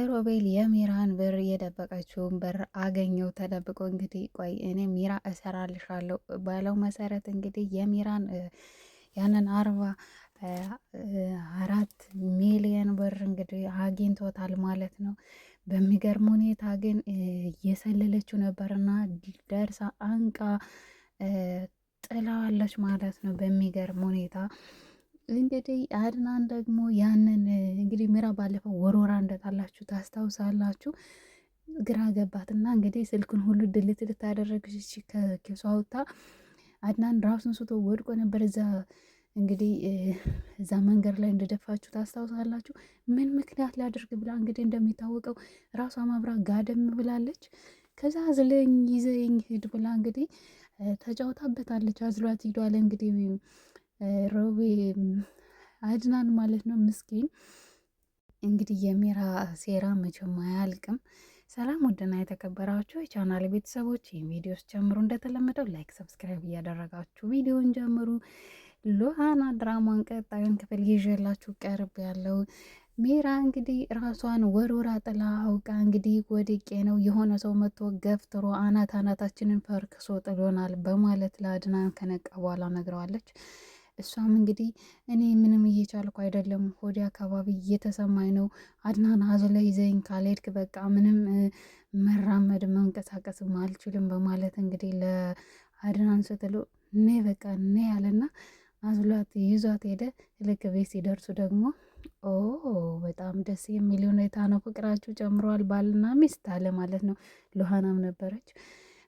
ሮቤል የሚራን ብር የደበቀችውን ብር አገኘው ተደብቆ። እንግዲህ ቆይ እኔ ሚራ እሰራልሻለሁ ባለው መሰረት እንግዲህ የሚራን ያንን 44 ሚሊዮን ብር እንግዲህ አግኝቶታል ማለት ነው። በሚገርም ሁኔታ ግን እየሰለለችው ነበርና ደርሳ አንቃ ጥላዋለች ማለት ነው። በሚገርም ሁኔታ እንግዲህ አድናን ደግሞ ያንን እንግዲህ ሚራ ባለፈው ወሮራ እንደጣላችሁ ታስታውሳላችሁ። ግራ ገባትና እንግዲህ ስልኩን ሁሉ ድልት ልታደረግች ከኪሷ አውጥታ አድናን ራሱን ስቶ ወድቆ ነበር። እዛ እንግዲህ እዛ መንገድ ላይ እንደደፋችሁ ታስታውሳላችሁ። ምን ምክንያት ሊያደርግ ብላ እንግዲህ እንደሚታወቀው ራሷ ማብራ ጋደም ብላለች። ከዛ አዝለኝ ይዘኝ ሂድ ብላ እንግዲህ ተጫውታበታለች። አዝሏት ሂዷል እንግዲህ ሮቤ አድናን ማለት ነው። ምስኪን እንግዲህ የሚራ ሴራ መቼም አያልቅም። ሰላም ውድና የተከበራችሁ የቻናል ቤተሰቦች ይህ ቪዲዮስ ጀምሩ። እንደተለመደው ላይክ፣ ሰብስክራይብ እያደረጋችሁ ቪዲዮን ጀምሩ። ሉሃና ድራማን ቀጣዩን ክፍል ይዤላችሁ ቀርብ ያለው ሚራ እንግዲህ ራሷን ወርውራ ጥላ አውቃ እንግዲህ ወድቄ ነው የሆነ ሰው መጥቶ ገፍትሮ አናታችንን ፈርክሶ ጥሎናል በማለት ለአድናን ከነቃ በኋላ ነግረዋለች። እሷም እንግዲህ እኔ ምንም እየቻልኩ አይደለም፣ ሆዴ አካባቢ እየተሰማኝ ነው፣ አድናን አዝለህ ይዘኝ ካልሄድክ በቃ ምንም መራመድ መንቀሳቀስም አልችልም በማለት እንግዲህ ለአድናን ስትሉ እኔ በቃ እኔ ያለና አዝሏት ይዟት ሄደ። ልክ ቤት ሲደርሱ ደግሞ ኦ በጣም ደስ የሚል ሁኔታ ነው፣ ፍቅራችሁ ጨምሯል፣ ባልና ሚስት አለ ማለት ነው። ሉሃናም ነበረች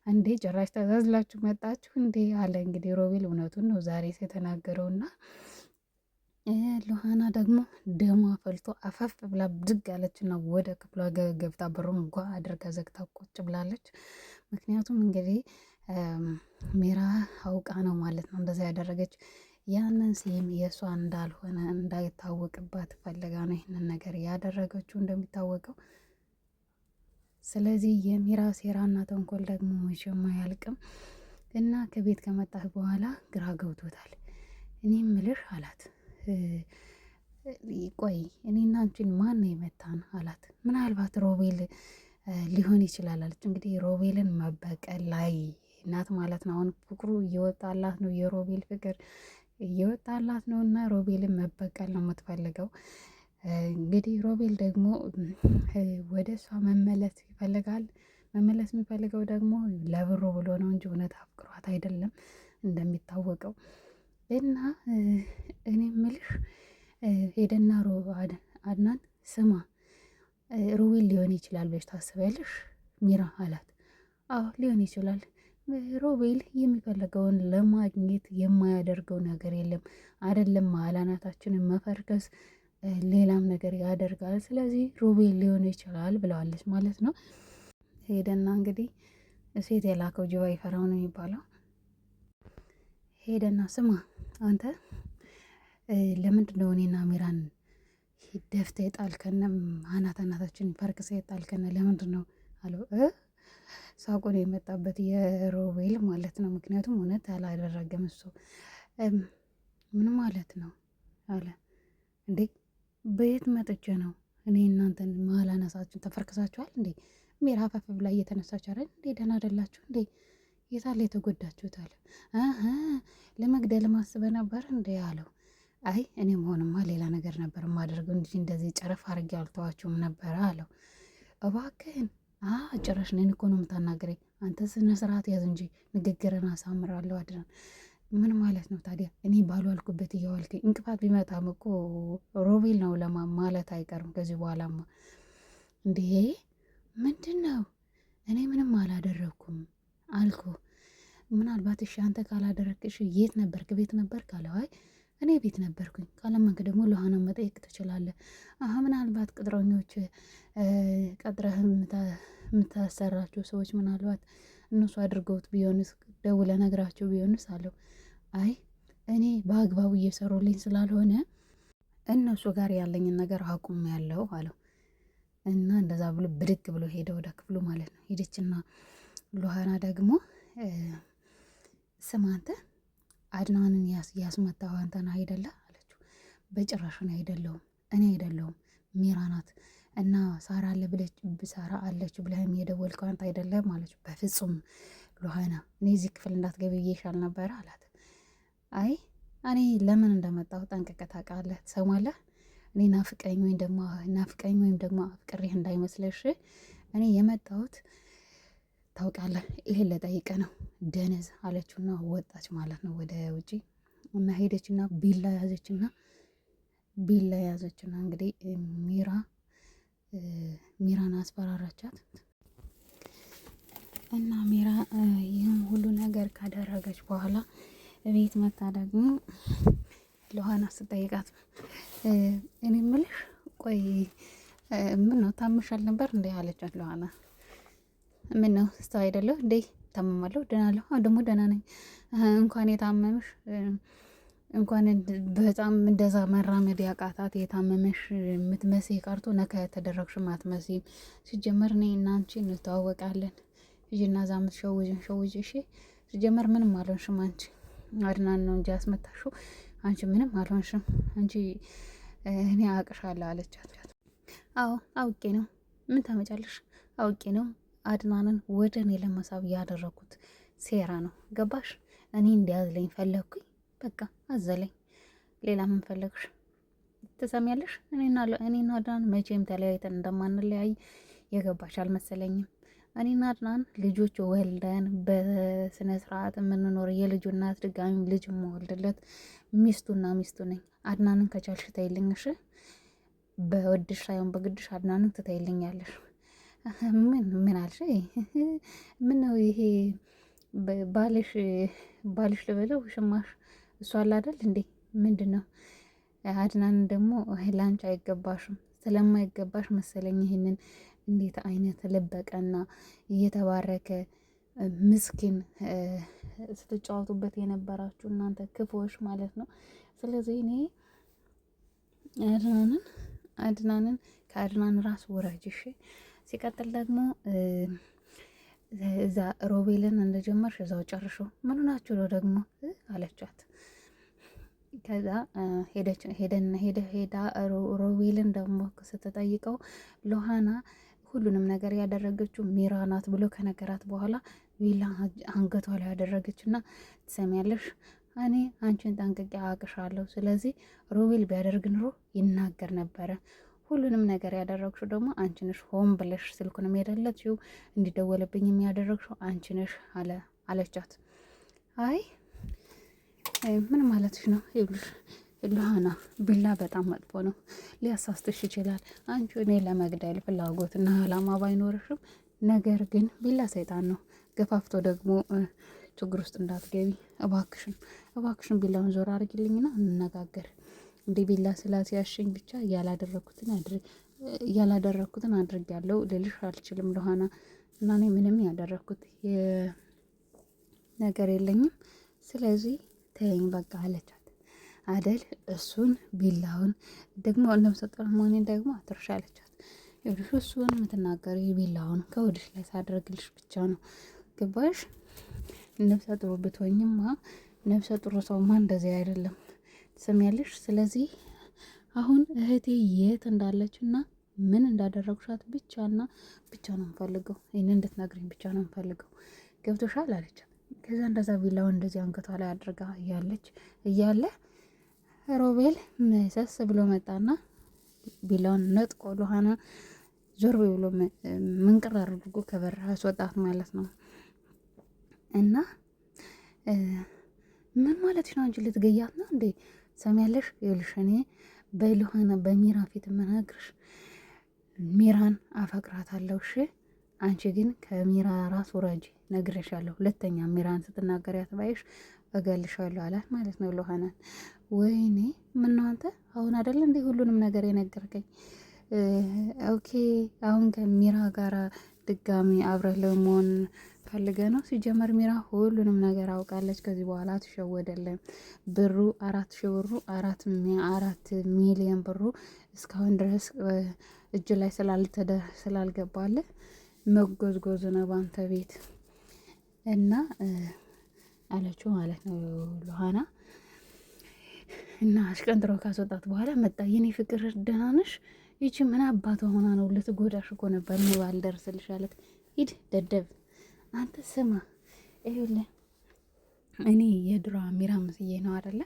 እንዴ ጭራሽ ተዛዝላችሁ መጣችሁ እንዴ አለ እንግዲህ ሮቤል። እውነቱን ነው ዛሬ የተናገረውና ሉሃና ደግሞ ደሟ ፈልቶ አፈፍ ብላ ብድግ አለችና ወደ ክፍሏ ገብታ በሩን ጓ አድርጋ ዘግታ ቁጭ ብላለች። ምክንያቱም እንግዲህ ሚራ አውቃ ነው ማለት ነው እንደዛ ያደረገች። ያንን ሲም የእሷ እንዳልሆነ እንዳይታወቅባት ፈልጋ ነው ይህንን ነገር ያደረገችው እንደሚታወቀው። ስለዚህ የሚራ ሴራና ተንኮል ደግሞ መቼም አያልቅም እና ከቤት ከመጣህ በኋላ ግራ ገብቶታል። እኔ ምልሽ አላት፣ ቆይ እኔና አንቺን ማን ነው የመታን አላት። ምናልባት ሮቤል ሊሆን ይችላል አለች። እንግዲህ ሮቤልን መበቀል ላይ ናት ማለት ነው። አሁን ፍቅሩ እየወጣላት ነው፣ የሮቤል ፍቅር እየወጣላት ነው እና ሮቤልን መበቀል ነው የምትፈልገው። እንግዲህ ሮቤል ደግሞ ወደ እሷ መመለስ ይፈልጋል። መመለስ የሚፈልገው ደግሞ ለብሮ ብሎ ነው እንጂ እውነት አፍቅሯት አይደለም እንደሚታወቀው። እና እኔ ምልሽ ሄደና አድናን ስማ ሮቤል ሊሆን ይችላል ብለሽ ታስቢያለሽ ሚራ አላት። አዎ ሊሆን ይችላል። ሮቤል የሚፈልገውን ለማግኘት የማያደርገው ነገር የለም አይደለም፣ አላናታችንን መፈርከስ ሌላም ነገር ያደርጋል። ስለዚህ ሮቤል ሊሆን ይችላል ብለዋለች ማለት ነው። ሄደና እንግዲህ ሴት የላከው ጅባ ይፈራው ነው የሚባለው። ሄደና ስማ አንተ ለምንድን ነው እኔና ሚራን ደፍተ የጣልከን አናታችን ፈርክሰ የጣልከን ለምንድን ነው አለው። ሳቁን የመጣበት የሮቤል ማለት ነው። ምክንያቱም እውነት አላደረገም እሱ። ምን ማለት ነው አለ። እንዴ በየት መጥቼ ነው እኔ እናንተን መሀል አናሳችን ተፈርክሳችኋል እንዴ? ሚራ ፈፍ ብላ እየተነሳች አይደል እንዴ? ደህና አይደላችሁ እንዴ? የታለ የተጎዳችሁት አለ። ለመግደል ማስበ ነበር እንዴ አለው። አይ እኔም ሆንማ ሌላ ነገር ነበር ማደርገው እንጂ እንደዚህ ጨረፍ አድርጌ አልተዋችሁም ነበረ አለው። እባክህን ጭራሽ እኔን እኮ ነው የምታናግረኝ። አንተ ስነ ስርዓት ያዝ እንጂ ንግግርን አሳምራለሁ አድናን። ምን ማለት ነው ታዲያ? እኔ ባልዋልኩበት እያዋልከኝ እንቅፋት ቢመጣም እኮ ሮቤል ነው ማለት አይቀርም ከዚህ በኋላማ። እንዴ ምንድን ነው? እኔ ምንም አላደረግኩም አልኩ። ምናልባት እሺ አንተ ካላደረግሽ የት ነበርክ? ቤት ነበርክ አለው። አይ እኔ ቤት ነበርኩኝ። ካለማንክ ደግሞ ሉሃና መጠየቅ ትችላለህ። ምናልባት ቅጥረኞች ቀጥረህ የምታሰራቸው ሰዎች ምናልባት እነሱ አድርገውት ቢሆንስ ደውለህ ነግራቸው ቢሆንስ አለው። አይ እኔ በአግባቡ እየሰሩልኝ ስላልሆነ እነሱ ጋር ያለኝን ነገር አቁም ያለው አለው። እና እንደዛ ብሎ ብድግ ብሎ ሄደ ወደ ክፍሉ ማለት ነው። ሄደችና ሉሃና ደግሞ ስማ አንተ አድናንን ያስመታው አንተን አይደለ አለችው። በጭራሽ ነው አይደለሁም፣ እኔ አይደለሁም ሚራ ናት እና ሳራ አለች ብለህም የደወልከው አንተ አይደለም አለች። በፍጹም ሉሃና እኔ እዚህ ክፍል እንዳትገቢ ይሻል ነበረ አላት። አይ እኔ ለምን እንደመጣሁ ጠንቅቀህ ታውቃለህ፣ ትሰማለህ። እኔ ናፍቀኝ ወይም ደግሞ አፍቅሬህ እንዳይመስለሽ እኔ የመጣሁት ታውቃለህ፣ ይሄን ልጠይቅህ ነው ደነዝ አለችውና ወጣች ማለት ነው ወደ ውጪ። እና ሄደችና ቢላ ያዘችና እንግዲህ ሚራን አስፈራራቻት። እና ሚራ ይህም ሁሉ ነገር ካደረገች በኋላ ቤት መታ ደግሞ ሉሃና ስጠይቃት እኔ የምልሽ ቆይ ምን ነው ታምሻል ነበር እንዴ አለቻት። ሉሃና ምን ነው ስታ አይደለሁ እንዴ ታመማለሁ፣ ደህናለሁ። ደግሞ ደህና ነኝ። እንኳን የታመምሽ እንኳን በጣም እንደዛ መራመድ ያቃታት የታመመሽ የምትመስይ ቀርቶ ነካ የተደረግሽም አትመስይም። ሲጀመር እኔ እና አንቺ እንተዋወቃለን። ሂጂና እዛ ሸውጅ እሺ። ሲጀመር ምንም አልሆንሽም አንቺ አድናን ነው እንጂ ያስመታሽው፣ አንቺ ምንም አልሆንሽም። አንቺ እኔ አውቅሻለሁ አለቻት። አዎ አውቄ ነው። ምን ታመጫለሽ? አውቄ ነው አድናንን ወደ እኔ ለመሳብ ያደረኩት ሴራ ነው። ገባሽ? እኔ እንዲያዝለኝ ፈለግኩኝ። በቃ አዘለኝ። ሌላ ምን ፈለግሽ? ትሰሚያለሽ? እኔና አድናን መቼም ተለያይተን እንደማንለያይ የገባሽ አልመሰለኝም። እኔና አድናን ልጆች ወልደን በስነ ስርዓት የምንኖር የልጁ እናት ድጋሚ ልጅ የምወልድለት ሚስቱ ነኝ። አድናንን ከቻልሽ ተይልኝሽ። በወድሽ ሳይሆን በግድሽ አድናንን ትተይልኛለሽ። ምን አልሽ? ምን ነው ይሄ ባልሽ ልበለው ሽማሽ እሱ አለ አይደል እንዴ? ምንድን ነው አድናንን ደግሞ ላንቺ አይገባሽም። ስለማይገባሽ መሰለኝ ይሄንን እንዴት አይነት ልበቀና እየተባረከ ምስኪን ስትጫወቱበት የነበራችሁ እናንተ ክፉዎች ማለት ነው። ስለዚህ እኔ አድናንን ከአድናን ራስ ወራጅ እሺ። ሲቀጥል ደግሞ እዛ ሮቤልን እንደጀመርሽ እዛው ጨርሾ ምን ናችሁ ነው ደግሞ አለቻት። ከዛ ሄዳ ሮቤልን ደግሞ ስትጠይቀው ሉሃና ሁሉንም ነገር ያደረገችው ሚራ ናት ብሎ ከነገራት በኋላ ቢላ አንገቷ ላይ ያደረገችና ትሰሚያለሽ፣ እኔ አንቺን ጠንቅቄ አውቅሻለሁ። ስለዚህ ሮቤል ቢያደርግ ኑሮ ይናገር ነበረ። ሁሉንም ነገር ያደረግሽው ደግሞ አንቺ ነሽ። ሆን ብለሽ ስልኩንም የደለችው እንዲደወልብኝ የሚያደረግሽው አንቺ ነሽ አለቻት። አይ ምን ማለትሽ ነው? ይኸውልሽ ሉሃና ቢላ በጣም መጥፎ ነው፣ ሊያሳስትሽ ይችላል። አንቺ እኔ ለመግደል ፍላጎትና አላማ ባይኖርሽም፣ ነገር ግን ቢላ ሰይጣን ነው። ገፋፍቶ ደግሞ ችግር ውስጥ እንዳትገቢ እባክሽን ቢላውን ዞር አድርጊልኝና እንነጋገር። እንዲህ ቢላ ስላስያሽኝ ብቻ ያላደረኩትን አድርጊያለሁ ልልሽ አልችልም ሉሃና። እና እኔ ምንም ያደረኩት ነገር የለኝም። ስለዚህ ተይኝ በቃ አለቻት አደል። እሱን ቢላውን ደግሞ ነፍሰ ጡር መሆኔን ደግሞ አትርሻ አለቻት። ይኸውልሽ እሱን የምትናገሪ ቢላውን ከወድሽ ላይ ሳደርግልሽ ብቻ ነው። ገባሽ? ነፍሰ ጡር ብትሆኝማ ነፍሰ ጡር ሰውማ እንደዚህ አይደለም። ትሰሚያለሽ? ስለዚህ አሁን እህቴ የት እንዳለች እና ምን እንዳደረጉሻት ብቻና ብቻ ነው የምፈልገው። ይህን እንድትነግሪኝ ብቻ ነው የምፈልገው። ገብቶሻል አለቻት። ከዛ እንደዛ ቢላውን እንደዚህ አንገቷ ላይ አድርጋ እያለ ሮቤል መሰስ ብሎ መጣና ቢላውን ነጥቆ ሉሃና ዞር ብሎ ምንቅር አድርጎ ከበር አስወጣት ማለት ነው። እና ምን ማለትሽ ነው? አንቺ ልትገያት ነው እንዴ? ሰሚያለሽ? ይኸውልሽ እኔ በሉሃና በሚራ ፊት የምነግርሽ ሚራን አፈቅራታለሁ። እሺ አንቺ ግን ከሚራ ራስ ወራጅ ነግሬሻለሁ። ሁለተኛ ሚራን ስትናገሪያት ባይሽ እገልሻለሁ አላት ማለት ነው ሉሃናን። ወይኔ ምነው አንተ አሁን አይደል እንዴ ሁሉንም ነገር የነገርከኝ? ኦኬ አሁን ከሚራ ጋር ድጋሚ አብረህ ለመሆን ፈልገ ነው? ሲጀመር ሚራ ሁሉንም ነገር አውቃለች። ከዚህ በኋላ ትሸወደለም። ብሩ 4 ሚሊዮን ብሩ እስካሁን ድረስ እጅ ላይ ስላልገባለ መጎዝጎዝ ነው ባንተ ቤት እና አለችው ማለት ነው ሉሃና። እና አሽቀንጥሮ ካስወጣት በኋላ መጣ። የኔ ፍቅር ደህና ነሽ? ይቺ ምን አባቷ ሆና ነው? ልትጎዳሽ እኮ ነበር ነው ባልደርስልሽ አለት። ሂድ ደደብ አንተ ስማ፣ ይኸውልህ እኔ የድሮ ሚራ መስዬ ነው አይደለ?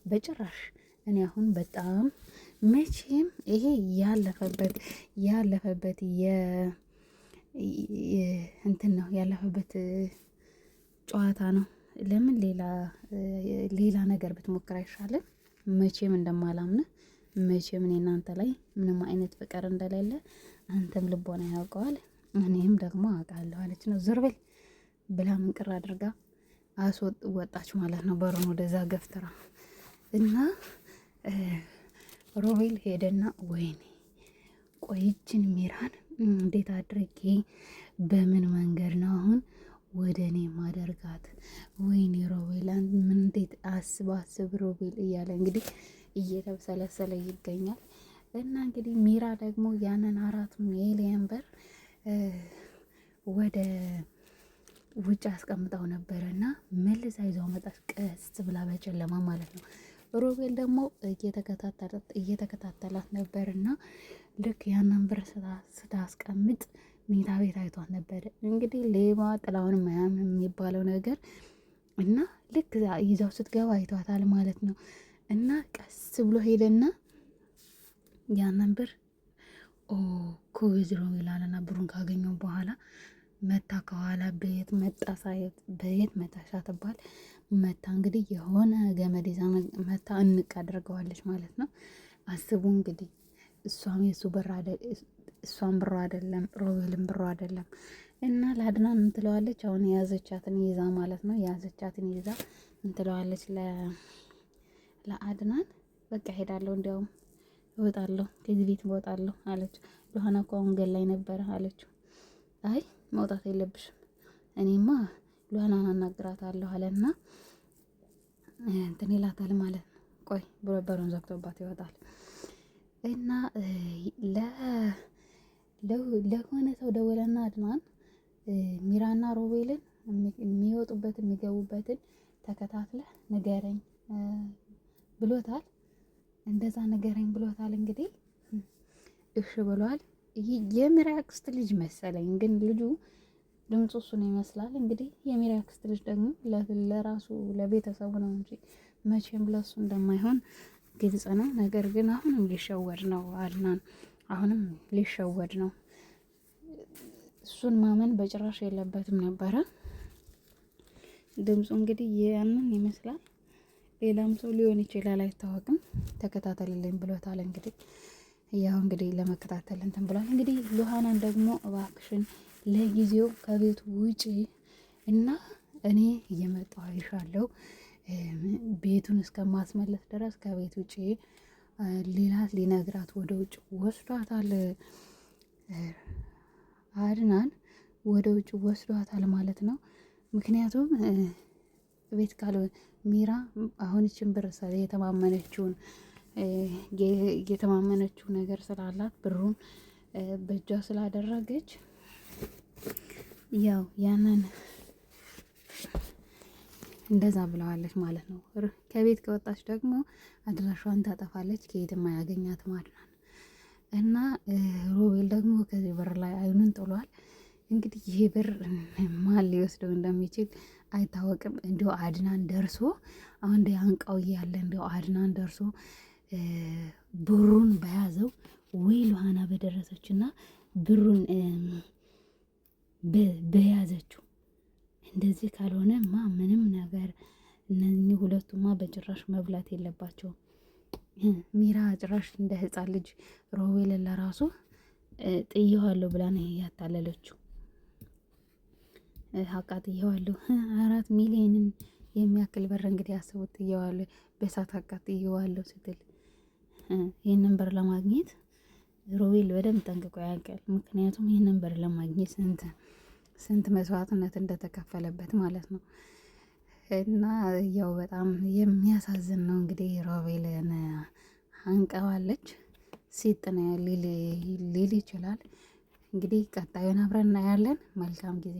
በጭራሽ እኔ አሁን በጣም መቼም ይሄ ያለፈበት እንትን ነው ያለፈበት ጨዋታ ነው። ለምን ሌላ ነገር ብትሞክር አይሻልም? መቼም እንደማላምንህ መቼም እኔ እናንተ ላይ ምንም አይነት ፍቅር እንደሌለ አንተም ልቦና ያውቀዋል፣ እኔም ደግሞ አውቃለሁ አለች ነው። ዞር በል ብላ ምንቅር አድርጋ ወጣች ማለት ነው። በሩን ወደዛ ገፍትራ እና ሮቤል ሄደና ወይኔ ቆይችን ሚራን እንዴት አድርጌ በምን መንገድ ነው አሁን ወደ እኔ ማደርጋት? ወይኔ ሮቤል ምን እንዴት አስብ ሮቤል እያለ እንግዲህ እየተብሰለሰለ ይገኛል። እና እንግዲህ ሚራ ደግሞ ያንን 4 ሚሊዮን ብር ወደ ውጭ አስቀምጠው ነበረ እና መልሳ ይዘው መጣች፣ ቀስ ብላ በጨለማ ማለት ነው። ሮቤል ደግሞ እየተከታተላት ነበር እና ልክ ያንን ብር ስታስቀምጥ መኝታ ቤት አይቷት ነበር። እንግዲህ ሌባ ጥላውን ማያም የሚባለው ነገር እና ልክ ይዛው ስትገባ አይቷታል ማለት ነው። እና ቀስ ብሎ ሄደና ያንን ብር ኩዝሮ ይላልና ብሩን ካገኘው በኋላ መታ ከኋላ በየት መጣ ሳይት በየት መታሻ ትባል መታ እንግዲህ የሆነ ገመድ ይዛ መታ እንቅ አድርገዋለች ማለት ነው። አስቡ እንግዲህ እሷም ብሮ አይደለም ሮቤልም ብሮ አይደለም። እና ለአድናን እንትለዋለች አሁን የያዘቻትን ይዛ ማለት ነው። የያዘቻትን ይዛ እንትለዋለች ለአድናን በቃ ሄዳለሁ፣ እንዲያውም እወጣለሁ፣ ከዚህ ቤት እወጣለሁ አለች። ለሆነ እኮ አሁን ገላይ ነበረ አለችው። አይ መውጣት የለብሽም እኔማ ሉሃናን አናግራታለሁ አለና እንትን ይላታል ማለት ነው። ቆይ በሩን ዘግቶባት ይወጣል እና ለሆነ ሰው ደወለና አድናን ሚራና ሮቤልን የሚወጡበትን የሚገቡበትን ተከታትለህ ንገረኝ ብሎታል። እንደዛ ንገረኝ ብሎታል። እንግዲህ እሺ ብሏል። የሚራ አክስት ልጅ መሰለኝ፣ ግን ልጁ ድምፁ እሱን ይመስላል። እንግዲህ የሚራ አክስት ልጅ ደግሞ ለራሱ ለቤተሰቡ ነው እንጂ መቼም ለሱ እንደማይሆን ግልጽ ነው። ነገር ግን አሁንም ሊሸወድ ነው አድናን፣ አሁንም ሊሸወድ ነው። እሱን ማመን በጭራሽ የለበትም ነበረ። ድምፁ እንግዲህ ያንን ይመስላል። ሌላም ሰው ሊሆን ይችላል አይታወቅም። ተከታተልልኝ ብሎታል። እንግዲህ ያው እንግዲህ ለመከታተል እንትን ብሏል። እንግዲህ ሉሃናን ደግሞ እባክሽን ለጊዜው ከቤቱ ውጪ እና እኔ እየመጣሁ አይሻለሁ ቤቱን እስከማስመለስ ድረስ ከቤት ውጪ ሊነግራት ወደ ውጭ ወስዷታል። አድናን ወደ ውጭ ወስዷታል ማለት ነው። ምክንያቱም ቤት ሚራ አሁን ይችን ብር የተማመነችው ነገር ስላላት ብሩን በእጇ ስላደረገች ያው ያንን እንደዛ ብለዋለች ማለት ነው። ከቤት ከወጣች ደግሞ አድራሿን ታጠፋለች፣ ከየትም አያገኛትም አድናን እና ሮቤል ደግሞ ከዚህ ብር ላይ አይኑን ጥሏል። እንግዲህ ይሄ ብር ማን ሊወስደው እንደሚችል አይታወቅም። እንዲሁ አድናን ደርሶ አሁን እንደ አንቃው እያለ እንዲሁ አድናን ደርሶ ብሩን በያዘው ወይ ሉሃና በደረሰችና ብሩን በያዘችው። እንደዚህ ካልሆነማ ምንም ነገር እነዚህ ሁለቱማ በጭራሽ መብላት የለባቸውም። ሚራ ጭራሽ እንደ ህፃን ልጅ ሮቤልን ለራሱ ጥየዋለሁ ብላ ነው ያታለለችው። አቃጥየዋለሁ 4 ሚሊዮንን የሚያክል ብር እንግዲህ አስቡት፣ ጥየዋለሁ በሳት አቃጥየዋለሁ ስትል ይህንን ብር ለማግኘት ሮቤል በደንብ ጠንቅቆ ያውቃል። ምክንያቱም ይህንን ብር ለማግኘት ስንት መስዋዕትነት እንደተከፈለበት ማለት ነው። እና ያው በጣም የሚያሳዝን ነው። እንግዲህ ሮቤልን አንቀዋለች። ሲጥና ሊል ይችላል። እንግዲህ ቀጣዩን አብረን እናያለን። መልካም ጊዜ